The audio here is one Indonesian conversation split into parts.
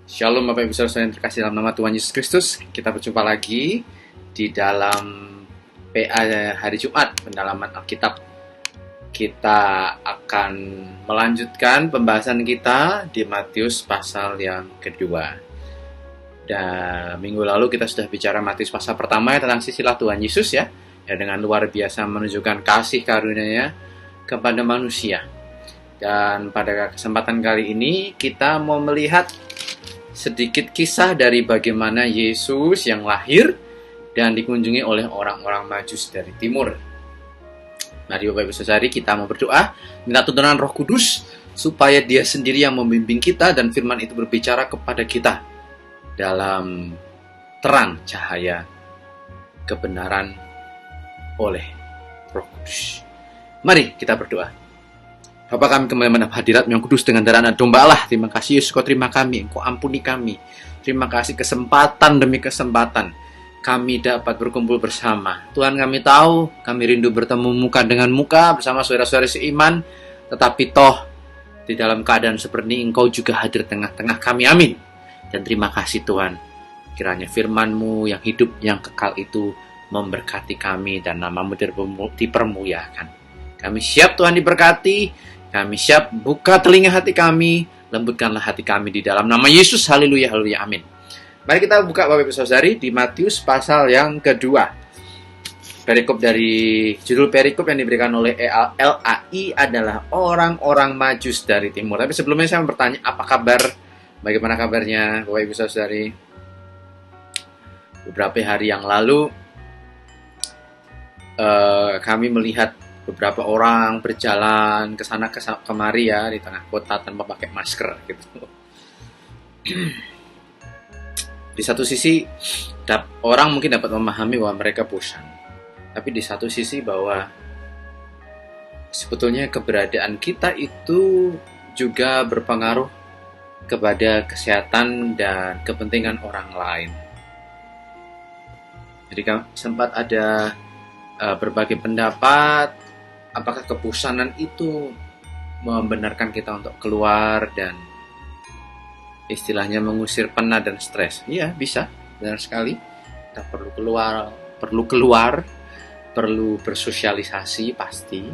Shalom Bapak Ibu Saudara yang terkasih dalam nama Tuhan Yesus Kristus. Kita berjumpa lagi di dalam PA hari Jumat, pendalaman Alkitab. Kita akan melanjutkan pembahasan kita di Matius pasal yang kedua. Dan minggu lalu kita sudah bicara Matius pasal pertama tentang sisilah Tuhan Yesus ya, dengan luar biasa menunjukkan kasih karunia-Nya kepada manusia. Dan pada kesempatan kali ini kita mau melihat sedikit kisah dari bagaimana Yesus yang lahir dan dikunjungi oleh orang-orang Majus dari timur. Mari Bapak Ibu Saudari, kita mau berdoa, minta tuntunan Roh Kudus supaya Dia sendiri yang membimbing kita dan firman itu berbicara kepada kita dalam terang cahaya kebenaran oleh Roh Kudus. Mari kita berdoa. Bapa kami kembali menghadap hadirat yang kudus dengan darah anak domba Allah. Terima kasih Yesus, Kau terima kami, Engkau ampuni kami. Terima kasih kesempatan demi kesempatan kami dapat berkumpul bersama. Tuhan, kami tahu kami rindu bertemu muka dengan muka bersama saudara-saudara seiman. Tetapi toh di dalam keadaan seperti ini Engkau juga hadir tengah-tengah kami. Amin. Dan terima kasih Tuhan. Kiranya firman-Mu yang hidup, yang kekal itu memberkati kami dan nama-Mu dipermuliakan. Kami siap Tuhan diberkati. Kami siap, buka telinga hati kami, lembutkanlah hati kami di dalam nama Yesus. Haleluya, haleluya, amin. Mari kita buka Bapak Ibu Saudari di Matius pasal yang kedua. Perikop dari judul perikop yang diberikan oleh LAI adalah orang-orang Majus dari timur. Tapi sebelumnya saya mau bertanya, apa kabar? Bagaimana kabarnya Bapak Ibu Saudari? Beberapa hari yang lalu kami melihat beberapa orang berjalan ke sana kemari ya di tengah kota tanpa pakai masker gitu. Di satu sisi orang mungkin dapat memahami bahwa mereka bosan. Tapi di satu sisi bahwa sebetulnya keberadaan kita itu juga berpengaruh kepada kesehatan dan kepentingan orang lain. Jadi sempat ada berbagai pendapat apakah kebosanan itu membenarkan kita untuk keluar dan istilahnya mengusir penat dan stres. Iya, bisa. Benar sekali. Kita perlu keluar, perlu bersosialisasi pasti.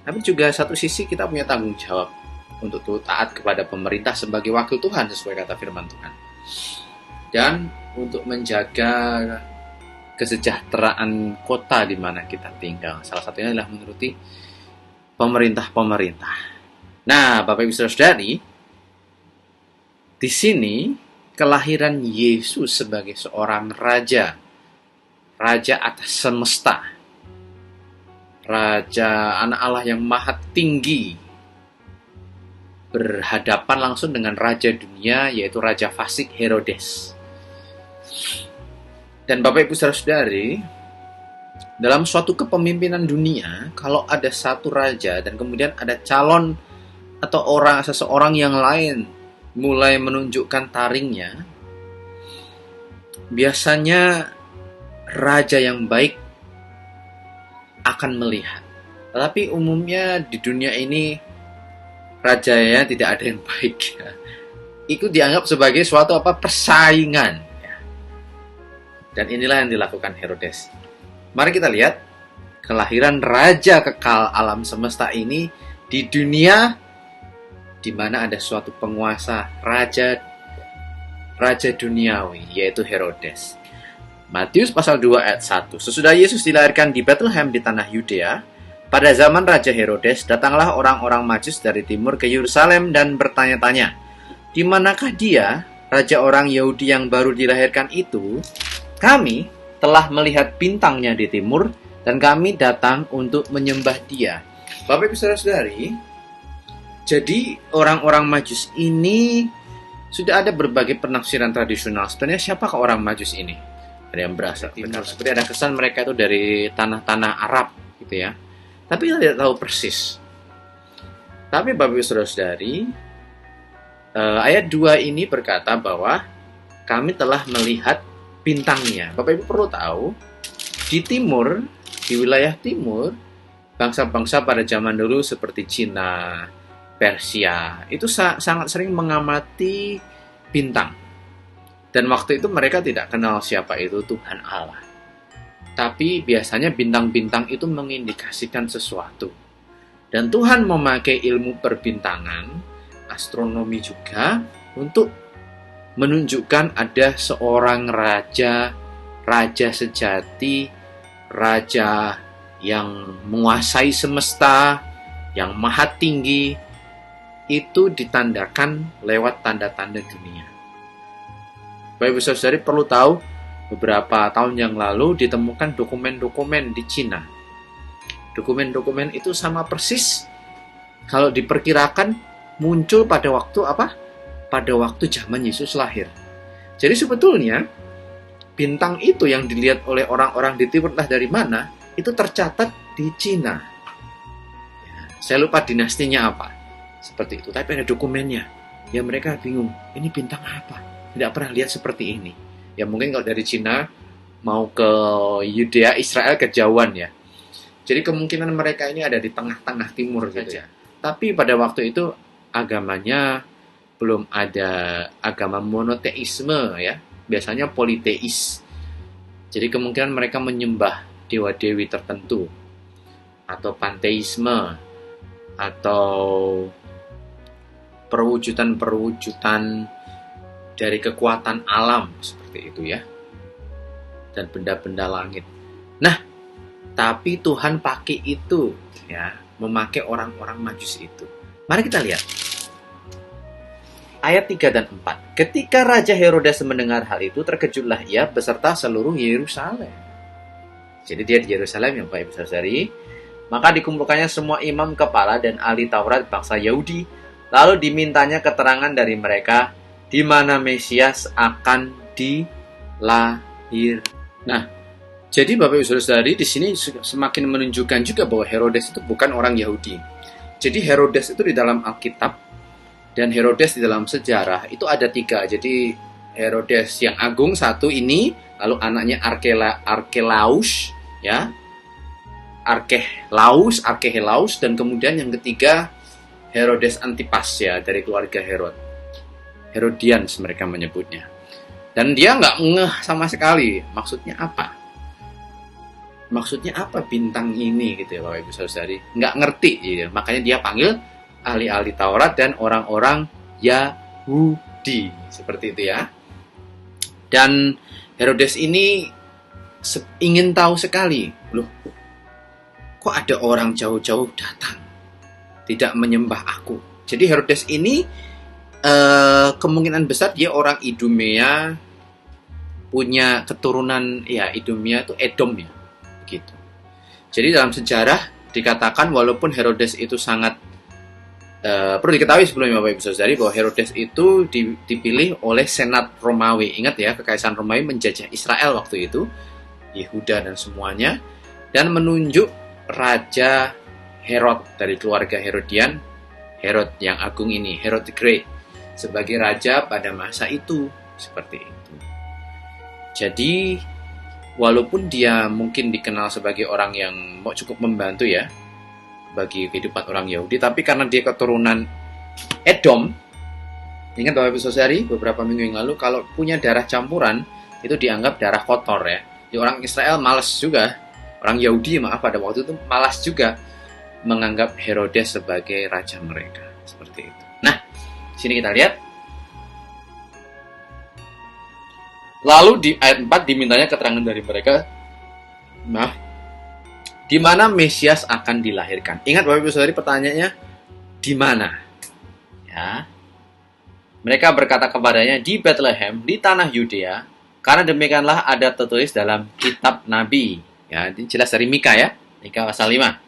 Tapi juga satu sisi kita punya tanggung jawab untuk taat kepada pemerintah sebagai wakil Tuhan sesuai kata firman Tuhan. Dan untuk menjaga kesejahteraan kota di mana kita tinggal. Salah satunya adalah menuruti pemerintah. Nah, Bapak Ibu Saudari, di sini kelahiran Yesus sebagai seorang raja atas semesta, raja anak Allah yang maha tinggi, berhadapan langsung dengan raja dunia, yaitu Raja Fasik Herodes. Dan Bapak Ibu Saudari, dalam suatu kepemimpinan dunia, kalau ada satu raja dan kemudian ada calon atau seseorang yang lain mulai menunjukkan taringnya, biasanya raja yang baik akan melihat. Tetapi umumnya di dunia ini rajanya tidak ada yang baik. Itu dianggap sebagai suatu persaingan. Dan inilah yang dilakukan Herodes. Mari kita lihat kelahiran raja kekal alam semesta ini di dunia di mana ada suatu penguasa raja duniawi, yaitu Herodes. Matius pasal 2 ayat 1. Sesudah Yesus dilahirkan di Bethlehem di tanah Yudea, pada zaman Raja Herodes datanglah orang-orang Majus dari timur ke Yerusalem dan bertanya-tanya, "Di manakah dia, raja orang Yahudi yang baru dilahirkan itu? Kami telah melihat bintangnya di timur dan kami datang untuk menyembah dia." Bapak Ibu Saudara-saudari, jadi orang-orang Majus ini sudah ada berbagai penafsiran tradisional. Sebenarnya siapakah orang Majus ini? Ada yang berasal timur, seperti ada kesan mereka itu dari tanah-tanah Arab gitu ya. Tapi kita tidak tahu persis. Tapi Bapak Ibu Saudara-saudari, ayat 2 ini berkata bahwa kami telah melihat bintangnya. Bapak Ibu perlu tahu, di timur, di wilayah timur, bangsa-bangsa pada zaman dulu seperti Cina, Persia, itu sangat sering mengamati bintang. Dan waktu itu mereka tidak kenal siapa itu Tuhan Allah. Tapi biasanya bintang-bintang itu mengindikasikan sesuatu. Dan Tuhan memakai ilmu perbintangan, astronomi juga, untuk menunjukkan ada seorang raja, raja sejati, raja yang menguasai semesta, yang maha tinggi, itu ditandakan lewat tanda-tanda dunia. Bapak Ibu Saudari perlu tahu, beberapa tahun yang lalu ditemukan dokumen-dokumen di Cina. Dokumen-dokumen itu sama persis kalau diperkirakan muncul pada waktu apa? Pada waktu zaman Yesus lahir. Jadi sebetulnya bintang itu yang dilihat oleh orang-orang di Timur Tengah dari mana, itu tercatat di Cina. Ya, saya lupa dinastinya apa. Seperti itu, tapi ada dokumennya. Ya mereka bingung, ini bintang apa? Tidak pernah lihat seperti ini. Ya mungkin kalau dari Cina mau ke Yudea, Israel kejauhan ya. Jadi kemungkinan mereka ini ada di tengah-tengah timur saja. Tapi pada waktu itu agamanya belum ada agama monoteisme ya. Biasanya politeis. Jadi kemungkinan mereka menyembah dewa-dewi tertentu. Atau panteisme. Atau perwujudan-perwujudan dari kekuatan alam seperti itu ya. Dan benda-benda langit. Nah, tapi Tuhan pakai itu ya, memakai orang-orang Majusi itu. Mari kita lihat. Ayat 3 dan 4. Ketika Raja Herodes mendengar hal itu, terkejutlah ia beserta seluruh Yerusalem. Jadi dia di Yerusalem ya Bapak Ibu Saudari. Maka dikumpulkannya semua imam kepala dan ahli Taurat bangsa Yahudi. Lalu dimintanya keterangan dari mereka di mana Mesias akan dilahir. Nah, jadi Bapak Ibu Saudari di sini semakin menunjukkan juga bahwa Herodes itu bukan orang Yahudi. Jadi Herodes itu di dalam Alkitab dan Herodes di dalam sejarah itu ada 3. Jadi Herodes yang agung satu ini, lalu anaknya Arkelaus ya. Arkelaus, dan kemudian yang ketiga Herodes Antipas ya, dari keluarga Herodians mereka menyebutnya. Dan dia nggak ngeh sama sekali maksudnya apa. Maksudnya apa bintang ini gitu ya Bapak Ibu Saudari. Nggak ngerti gitu. Makanya dia panggil ahli-ahli Taurat dan orang-orang Yahudi. Seperti itu ya. Dan Herodes ini ingin tahu sekali. Loh, kok ada orang jauh-jauh datang tidak menyembah aku. Jadi Herodes ini kemungkinan besar dia orang Idumea, punya keturunan ya Idumea itu Edom ya. Gitu. Jadi dalam sejarah dikatakan walaupun Herodes itu sangat perlu diketahui sebelumnya Bapak Ibu Saudari bahwa Herodes itu dipilih oleh Senat Romawi. Ingat ya, Kekaisaran Romawi menjajah Israel waktu itu, Yehuda dan semuanya, dan menunjuk Raja Herod dari keluarga Herodian, Herod yang agung ini, Herod the Great, sebagai raja pada masa itu. Seperti itu. Jadi walaupun dia mungkin dikenal sebagai orang yang cukup membantu ya bagi kehidupan orang Yahudi, tapi karena dia keturunan Edom, ingat Bapak Ibu Saudari beberapa minggu yang lalu, kalau punya darah campuran itu dianggap darah kotor ya. Jadi orang Israel malas juga, orang Yahudi pada waktu itu malas juga menganggap Herodes sebagai raja mereka. Seperti itu. Nah, sini kita lihat. Lalu di ayat 4 dimintanya keterangan dari mereka, di mana Mesias akan dilahirkan. Ingat Bapak Ibu Saudari pertanyaannya, di mana? Ya. Mereka berkata kepadanya, di Bethlehem, di tanah Yudea, karena demikianlah ada tertulis dalam kitab Nabi. Ya, ini jelas dari Mika ya, Mika pasal 5.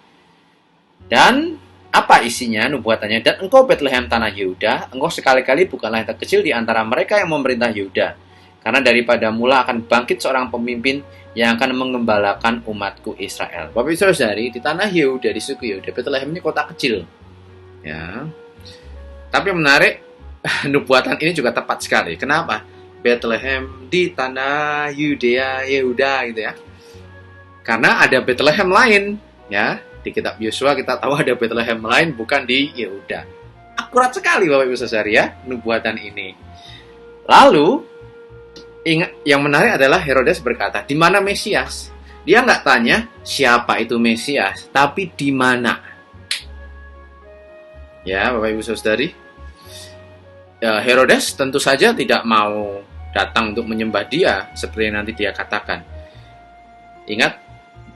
Dan apa isinya nubuatannya? Dan engkau Bethlehem tanah Yehuda, engkau sekali-kali bukanlah yang terkecil di antara mereka yang memerintah Yehuda. Karena daripada mula akan bangkit seorang pemimpin yang akan mengembalakan umatku Israel. Bapak Ibu Saudari, di tanah Yehuda, di suku Yehuda, Bethlehem ini kota kecil. Ya. Tapi yang menarik, nubuatan ini juga tepat sekali. Kenapa? Bethlehem di tanah Yudea, Yehuda gitu ya. Karena ada Bethlehem lain, ya. Di kitab Yosua kita tahu ada Bethlehem lain bukan di Yehuda. Akurat sekali Bapak Ibu Saudari ya, nubuatan ini. Lalu, ingat, yang menarik adalah Herodes berkata, di mana Mesias? Dia nggak tanya siapa itu Mesias, tapi di mana. Ya, Bapak Ibu Saudari, Herodes tentu saja tidak mau datang untuk menyembah dia, seperti yang nanti dia katakan. Ingat,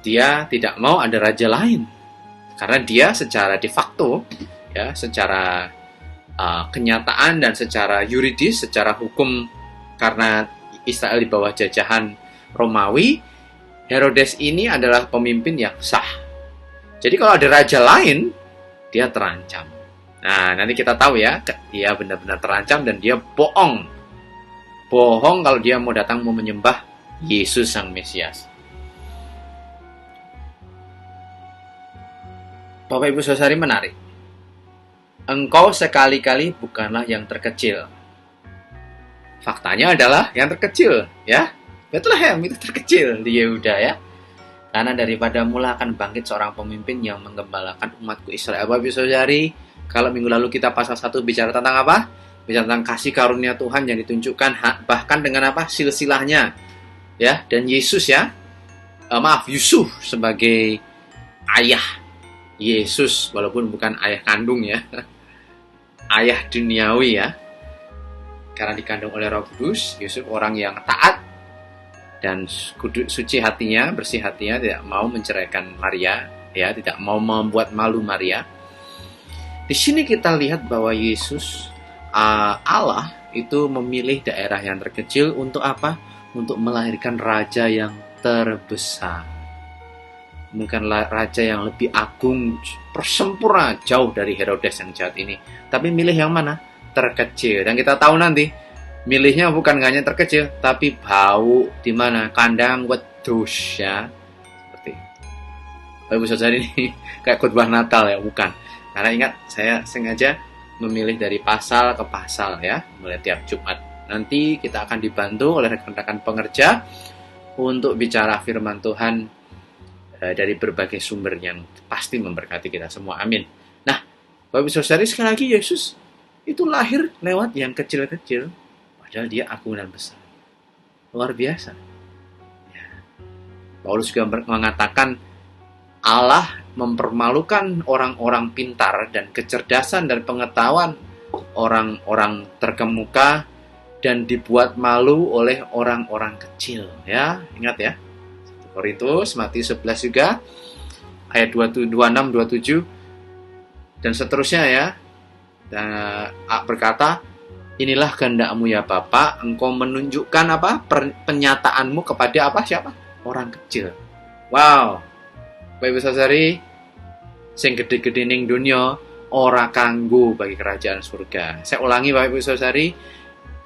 dia tidak mau ada raja lain, karena dia secara de facto, ya, secara kenyataan dan secara yuridis, secara hukum, karena Israel di bawah jajahan Romawi, Herodes ini adalah pemimpin yang sah. Jadi kalau ada raja lain, dia terancam. Nah, nanti kita tahu ya, dia benar-benar terancam dan dia bohong. Bohong kalau dia mau datang mau menyembah Yesus Sang Mesias. Bapak Ibu Saudari, menarik. Engkau sekali-kali bukanlah yang terkecil. Faktanya adalah yang terkecil, ya. Bethlehem itu terkecil di Yehuda, ya. Karena daripada mula akan bangkit seorang pemimpin yang menggembalakan umatku Israel. Bapak Ibu Saudari, kalau minggu lalu kita pasal 1 bicara tentang apa? Bicara tentang kasih karunia Tuhan yang ditunjukkan bahkan dengan apa? Silsilahnya, ya. Dan Yesus, ya. Yusuf sebagai ayah Yesus, walaupun bukan ayah kandung, ya. Ayah duniawi, ya. Karena dikandung oleh Roh Kudus, Yusuf orang yang taat dan suci hatinya, bersih hatinya, tidak mau menceraikan Maria, ya, tidak mau membuat malu Maria. Di sini kita lihat bahwa Yesus, Allah itu memilih daerah yang terkecil untuk apa? Untuk melahirkan raja yang terbesar. Bukan raja yang lebih agung, sempurna, jauh dari Herodes yang jahat ini. Tapi milih yang mana? Terkecil. Dan kita tahu nanti, milihnya bukan hanya terkecil, tapi bau di mana? Kandang wedhus, ya. Seperti itu. Ibu Saudara, ini kayak khotbah Natal, ya, bukan. Karena ingat, saya sengaja memilih dari pasal ke pasal, ya, mulai tiap Jumat. Nanti kita akan dibantu oleh rekan-rekan pengerja untuk bicara firman Tuhan dari berbagai sumber yang pasti memberkati kita semua. Amin. Nah, Bapak Ibu Saudara, sekali lagi Yesus itu lahir lewat yang kecil-kecil, padahal dia agung dan besar. Luar biasa. Ya. Paulus juga mengatakan Allah mempermalukan orang-orang pintar dan kecerdasan dan pengetahuan orang-orang terkemuka dan dibuat malu oleh orang-orang kecil. Ya, ingat ya. Korintus, Matius 11 juga, ayat 26, 27, dan seterusnya, ya. Dan berkata, inilah kehendak-Mu ya Bapa, Engkau menunjukkan apa? Penyataanmu kepada apa? Siapa? Orang kecil. Wow. Bapak Ibu Saudari, sing gede-gede ning dunya ora kanggo bagi kerajaan surga. Saya ulangi Bapak Ibu Saudari,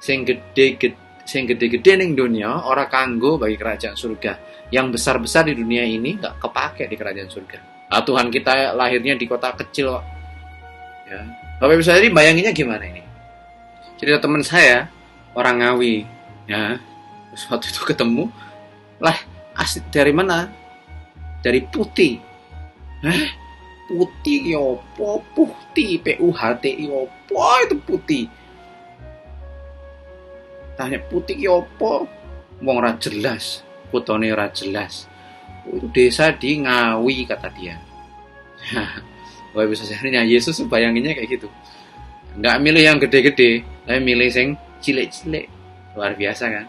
sing gede-gede ning dunya ora kanggo bagi kerajaan surga. Yang besar-besar di dunia ini nggak kepake di kerajaan surga. Nah, Tuhan kita lahirnya di kota kecil, ya. Bapak Ibu Saudari, bayanginnya gimana ini? Cerita teman saya, orang Ngawi, ya. Terus waktu itu ketemu, lah, asli dari mana? Dari Putih. Putih yopo? Putih, P-U-H-T-I yopo itu Putih. Tanya Putih yopo? Wong ora jelas. Kutone ora jelas. Itu desa di Ngawi, kata dia. Bapak Ibu Saudara, Yesus bayanginnya kayak gitu. Nggak milih yang gede-gede, tapi milih yang cilik-cilik. Luar biasa kan?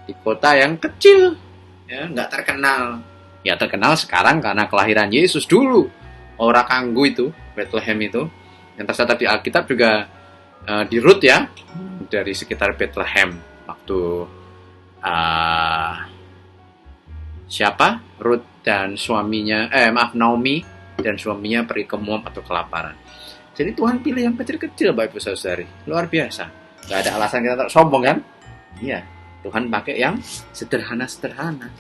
Di kota yang kecil, ya, nggak terkenal. Ya terkenal sekarang karena kelahiran Yesus dulu. Ora kanggo itu, Bethlehem itu. Yang tercatat di Alkitab juga di Rut, ya, dari sekitar Bethlehem. Waktu siapa? Rut dan suaminya, Naomi dan suaminya pergi ke Moab atau kelaparan. Jadi Tuhan pilih yang kecil-kecil, Bapak Ibu Saudari. Luar biasa. Gak ada alasan kita sombong, kan? Iya. Tuhan pakai yang sederhana-sederhana.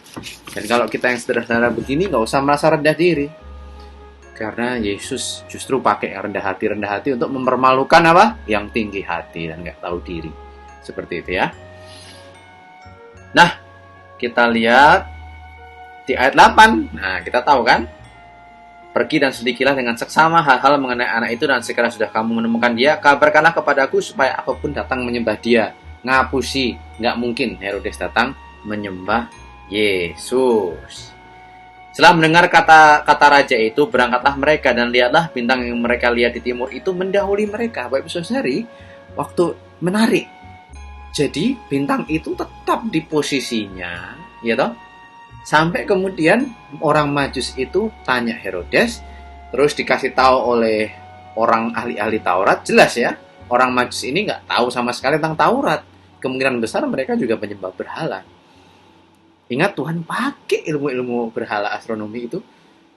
Dan kalau kita yang sederhana begini, gak usah merasa rendah diri. Karena Yesus justru pakai yang rendah hati untuk mempermalukan apa? Yang tinggi hati dan gak tahu diri. Seperti itu, ya. Nah, kita lihat di ayat 8, nah kita tahu kan, pergi dan selidikilah dengan seksama hal-hal mengenai anak itu, dan sekiranya sudah kamu menemukan dia, kabarkanlah kepadaku supaya aku pun datang menyembah dia. ngapusi. Nggak mungkin Herodes datang menyembah Yesus. Setelah mendengar kata raja itu, berangkatlah mereka dan lihatlah bintang yang mereka lihat di timur itu mendahului mereka. Bapak Ibu Saudari, waktu menarik. Jadi bintang itu tetap di posisinya, ya toh? Sampai kemudian orang Majus itu tanya Herodes, terus dikasih tahu oleh orang ahli-ahli Taurat, jelas ya, orang Majus ini nggak tahu sama sekali tentang Taurat. Kemungkinan besar mereka juga penyembah berhala. Ingat, Tuhan pakai ilmu-ilmu berhala astronomi itu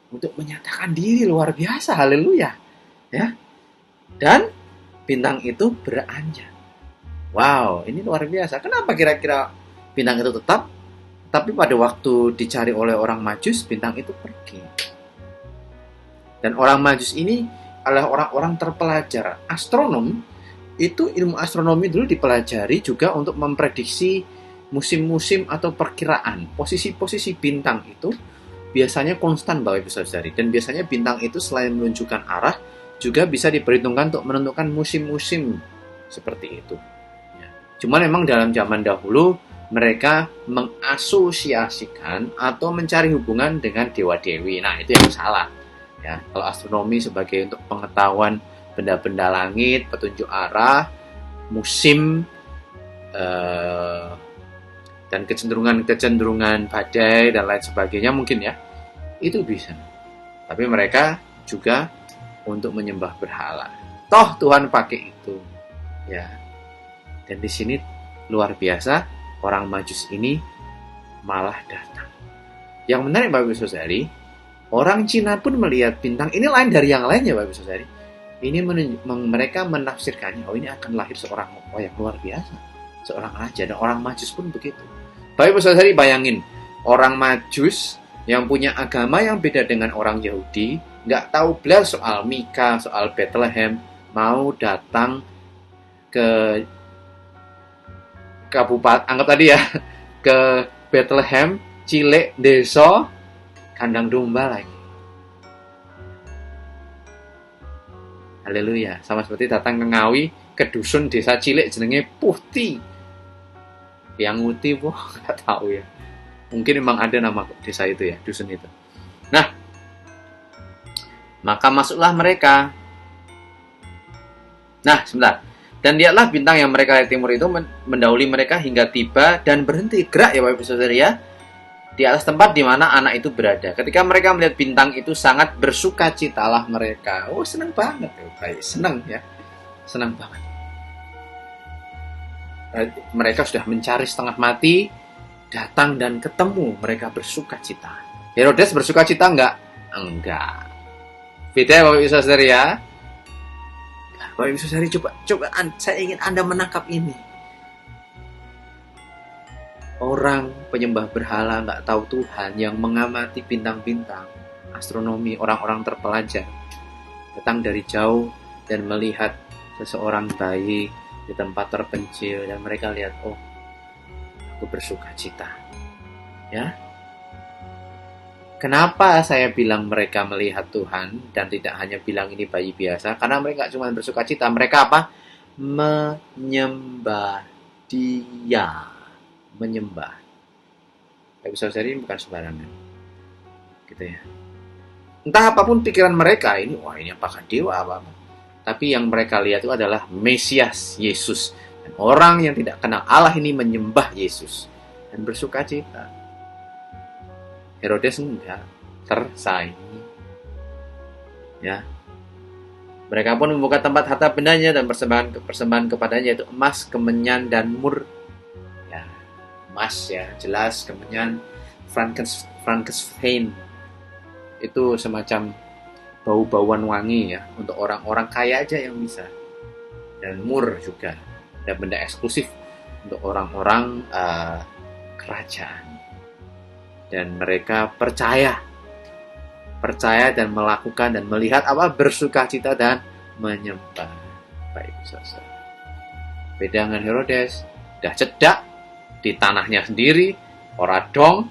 untuk menyatakan diri luar biasa, haleluya. Ya. Dan bintang itu beranjak. Wow, ini luar biasa. Kenapa kira-kira bintang itu tetap? Tapi pada waktu dicari oleh orang Majus, bintang itu pergi. Dan orang Majus ini adalah orang-orang terpelajar. Astronom, itu ilmu astronomi dulu dipelajari juga untuk memprediksi musim-musim atau perkiraan. Posisi-posisi bintang itu biasanya konstan Bapak Ibu Saudari. Dan biasanya bintang itu selain menunjukkan arah, juga bisa diperhitungkan untuk menentukan musim-musim seperti itu. Cuman memang dalam zaman dahulu mereka mengasosiasikan atau mencari hubungan dengan dewa-dewi. Nah, itu yang salah. Ya, kalau astronomi sebagai untuk pengetahuan benda-benda langit, petunjuk arah, musim, dan kecenderungan badai dan lain sebagainya mungkin ya, itu bisa. Tapi mereka juga untuk menyembah berhala. Toh Tuhan pakai itu. Ya. Dan di sini luar biasa, orang Majus ini malah datang. Yang menarik Bapak Ibu Saudari, orang Cina pun melihat bintang ini lain dari yang lainnya Bapak Ibu Saudari. Ini mereka menafsirkannya, oh ini akan lahir seorang yang luar biasa, seorang raja. Dan orang Majus pun begitu. Bapak Ibu Saudari bayangin, orang Majus yang punya agama yang beda dengan orang Yahudi, nggak tahu belas soal Mika, soal Bethlehem, mau datang ke kabupaten, anggap tadi ya, ke Bethlehem, Cilik, desa, kandang domba lagi. Haleluya. Sama seperti datang ke Ngawi, ke dusun desa Cilik jenenge Puhti. Yang Nguti, nggak tahu ya. Mungkin memang ada nama desa itu ya, dusun itu. Nah, maka masuklah mereka. Nah, sebentar. Dan lihatlah bintang yang mereka lihat timur itu mendahului mereka hingga tiba dan berhenti. Gerak ya Bapak Ibu Saudara ya. Di atas tempat di mana anak itu berada. Ketika mereka melihat bintang itu sangat bersukacitalah mereka. Oh, senang banget. Baik, senang ya. Senang banget. Mereka sudah mencari setengah mati, datang dan ketemu, mereka bersukacita. Herodes bersukacita enggak? Enggak. Beda ya Bapak Ibu Saudara ya. Bapak Ibu Saudari, coba saya ingin Anda menangkap ini. Orang penyembah berhala nggak tahu Tuhan yang mengamati bintang-bintang, astronomi, orang-orang terpelajar, datang dari jauh dan melihat seseorang bayi di tempat terpencil dan mereka lihat, oh, aku bersukacita. Ya. Kenapa saya bilang mereka melihat Tuhan dan tidak hanya bilang ini bayi biasa? Karena mereka cuma bersukacita. Mereka apa? Menyembah Dia. Menyembah. Tapi saudara ini bukan sembarangan. Gitu ya. Entah apapun pikiran mereka ini, wah ini apakah dewa apa-apa. Tapi yang mereka lihat itu adalah Mesias, Yesus. Dan orang yang tidak kenal Allah ini menyembah Yesus dan bersukacita. Herodes enggak tersaingi. Ya. Mereka pun membuka tempat harta bendanya dan persembahan kepadanya, yaitu emas, kemenyan dan mur. Ya, emas ya, jelas, kemenyan, Frankenstein. Itu semacam bau-bauan wangi ya, untuk orang-orang kaya aja yang bisa. Dan mur juga, ada benda eksklusif untuk orang-orang kerajaan. Dan mereka percaya dan melakukan dan melihat apa? Bersukacita dan menyembah. Baik, saudara. Beda dengan Herodes, udah cedak di tanahnya sendiri, ora dong,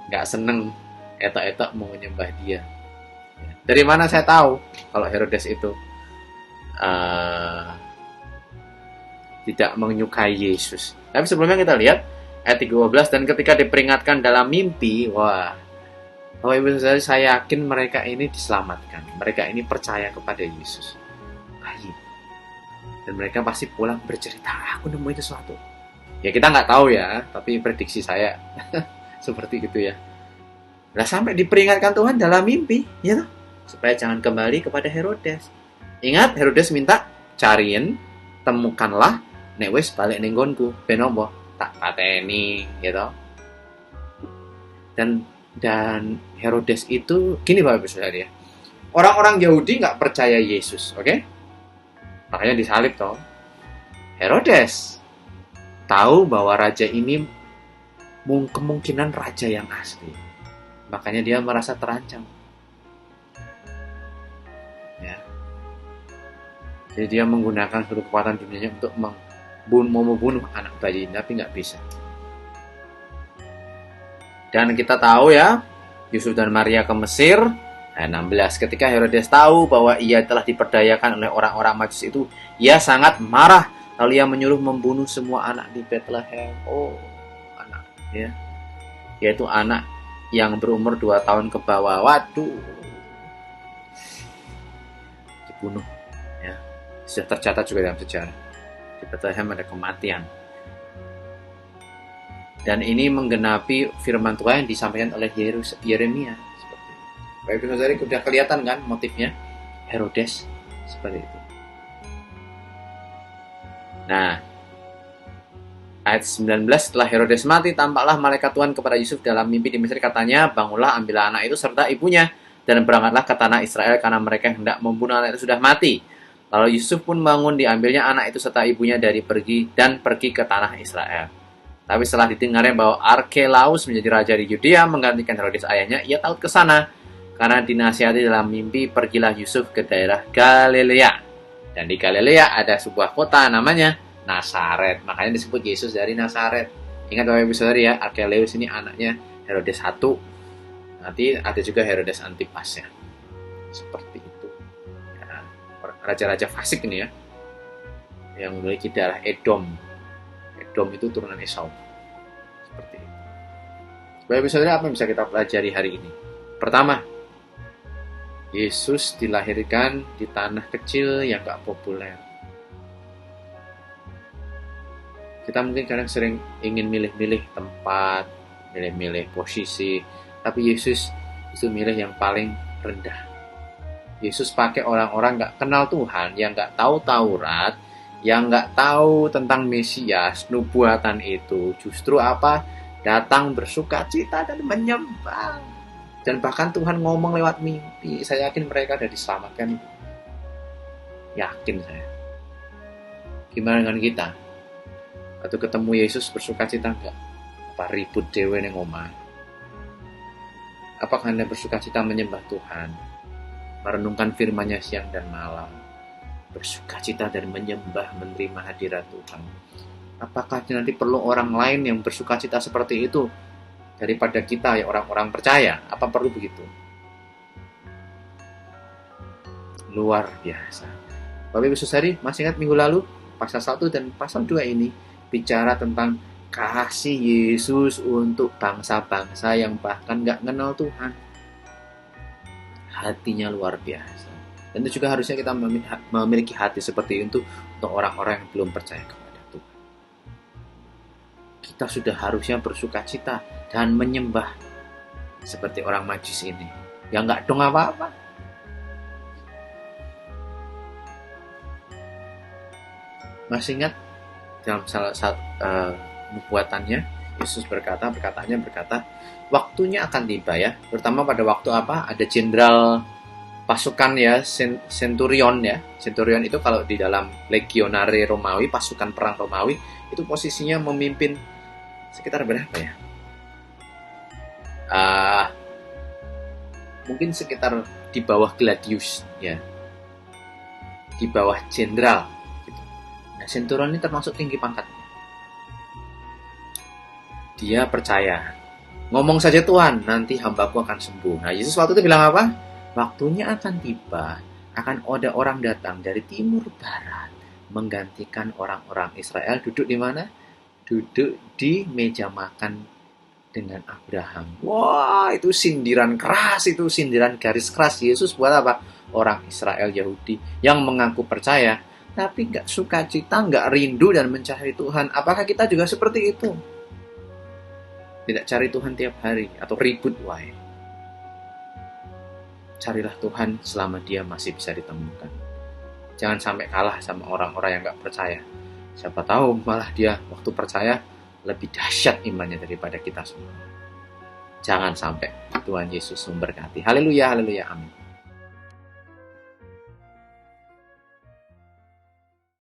nggak seneng etok-etok mau menyembah dia. Dari mana saya tahu kalau Herodes itu tidak menyukai Yesus. Tapi sebelumnya kita lihat ayat 13, dan ketika diperingatkan dalam mimpi, wah, Bapak Ibu Saudara, saya yakin mereka ini diselamatkan. Mereka ini percaya kepada Yesus. Baik. Dan mereka pasti pulang bercerita, aku nemuin sesuatu. Ya kita nggak tahu ya, tapi prediksi saya seperti itu ya. Nah sampai diperingatkan Tuhan dalam mimpi, ya toh, supaya jangan kembali kepada Herodes. Ingat, Herodes minta cariin, temukanlah, nek wis balik ning nggonku, ben apa? Tak pateni, ya toh. Dan Herodes itu gini Bapak Ibu Saudara ya. Orang-orang Yahudi nggak percaya Yesus, oke? Makanya disalib toh. Herodes tahu bahwa raja ini kemungkinan raja yang asli. Makanya dia merasa terancam. Ya. Jadi dia menggunakan seluruh kekuatan dunianya untuk membunuh anak bayi, tapi nggak bisa. Dan kita tahu ya, Yusuf dan Maria ke Mesir. Nah, 16, ketika Herodes tahu bahwa ia telah diperdayakan oleh orang-orang Majus itu, ia sangat marah. Lalu ia menyuruh membunuh semua anak di Bethlehem. Oh, anak ya. Yaitu anak yang berumur 2 tahun ke bawah. Waduh. Dibunuh ya. Sudah tercatat juga dalam sejarah. Di Bethlehem ada kematian. Dan ini menggenapi firman Tuhan yang disampaikan oleh Yeremia. Baik Saudara, sudah kelihatan kan motifnya Herodes seperti itu. Nah, ayat 19, setelah Herodes mati, tampaklah malaikat Tuhan kepada Yusuf dalam mimpi di Mesir, katanya, bangunlah, ambillah anak itu serta ibunya, dan berangkatlah ke tanah Israel, karena mereka hendak membunuh anak itu sudah mati. Lalu Yusuf pun bangun, diambilnya anak itu serta ibunya pergi ke tanah Israel. Tapi setelah didengarnya bahwa Arkelaus menjadi raja di Yudea, menggantikan Herodes ayahnya, ia takut ke sana. Karena dinasihati dalam mimpi, pergilah Yusuf ke daerah Galilea. Dan di Galilea ada sebuah kota namanya Nazaret. Makanya disebut Yesus dari Nazaret. Ingat Bapak Ibu Saudara ya, Arkelaus ini anaknya Herodes I. Nanti ada juga Herodes Antipas ya. Seperti itu. Ya, raja-raja fasik ini ya. Yang memiliki daerah Edom. Edom itu turunan Esau. Seperti itu. Bapak Ibu Saudara, apa yang bisa kita pelajari hari ini? Pertama, Yesus dilahirkan di tanah kecil yang gak populer. Kita mungkin kadang sering ingin milih-milih tempat, milih-milih posisi, tapi Yesus itu milih yang paling rendah. Yesus pakai orang-orang gak kenal Tuhan, yang gak tahu Taurat, yang gak tahu tentang Mesias, nubuatan itu. Justru apa? Datang bersukacita dan menyembah. Dan bahkan Tuhan ngomong lewat mimpi. Saya yakin mereka sudah diselamatkan. Yakin saya. Gimana dengan kita? Atau ketemu Yesus bersukacita enggak? Apa ribut dewe ning omah? Apakah Anda bersukacita menyembah Tuhan? Merenungkan firman-Nya siang dan malam. Bersukacita dan menyembah, menerima hadirat Tuhan. Apakah nanti perlu orang lain yang bersukacita seperti itu daripada kita ya orang-orang percaya? Apa perlu begitu? Luar biasa. Bapak Ibu Saudari, masih ingat minggu lalu pasal 1 dan pasal 2 ini bicara tentang kasih Yesus untuk bangsa-bangsa yang bahkan gak kenal Tuhan. Hatinya luar biasa. Dan itu juga harusnya kita memiliki hati seperti itu untuk orang-orang yang belum percaya kepada Tuhan. Kita sudah harusnya bersukacita dan menyembah seperti orang Majus ini yang nggak dong apa-apa. Masih ingat dalam salah satu nubuatannya Yesus perkataannya berkata, waktunya akan tiba ya, terutama pada waktu apa? Ada jenderal pasukan ya, centurion ya. Centurion itu kalau di dalam legionari Romawi, pasukan perang Romawi, itu posisinya memimpin sekitar berapa ya? Mungkin sekitar di bawah Gladius ya, di bawah jenderal gitu. Nah, centurion ini termasuk tinggi pangkatnya. Dia percaya, ngomong saja Tuhan, nanti hambaku akan sembuh. Nah, Yesus waktu itu bilang apa? Waktunya akan tiba, akan ada orang datang dari timur barat, menggantikan orang-orang Israel duduk di mana? Duduk di meja makan dengan Abraham. Wah, itu sindiran keras, itu sindiran garis keras Yesus buat apa? Orang Israel Yahudi yang mengaku percaya, tapi nggak suka cita, nggak rindu dan mencari Tuhan. Apakah kita juga seperti itu? Tidak cari Tuhan tiap hari atau ribut, why? Carilah Tuhan selama dia masih bisa ditemukan. Jangan sampai kalah sama orang-orang yang nggak percaya. Siapa tahu malah dia waktu percaya lebih dahsyat imannya daripada kita semua. Jangan sampai. Tuhan Yesus memberkati. Haleluya, haleluya, amin.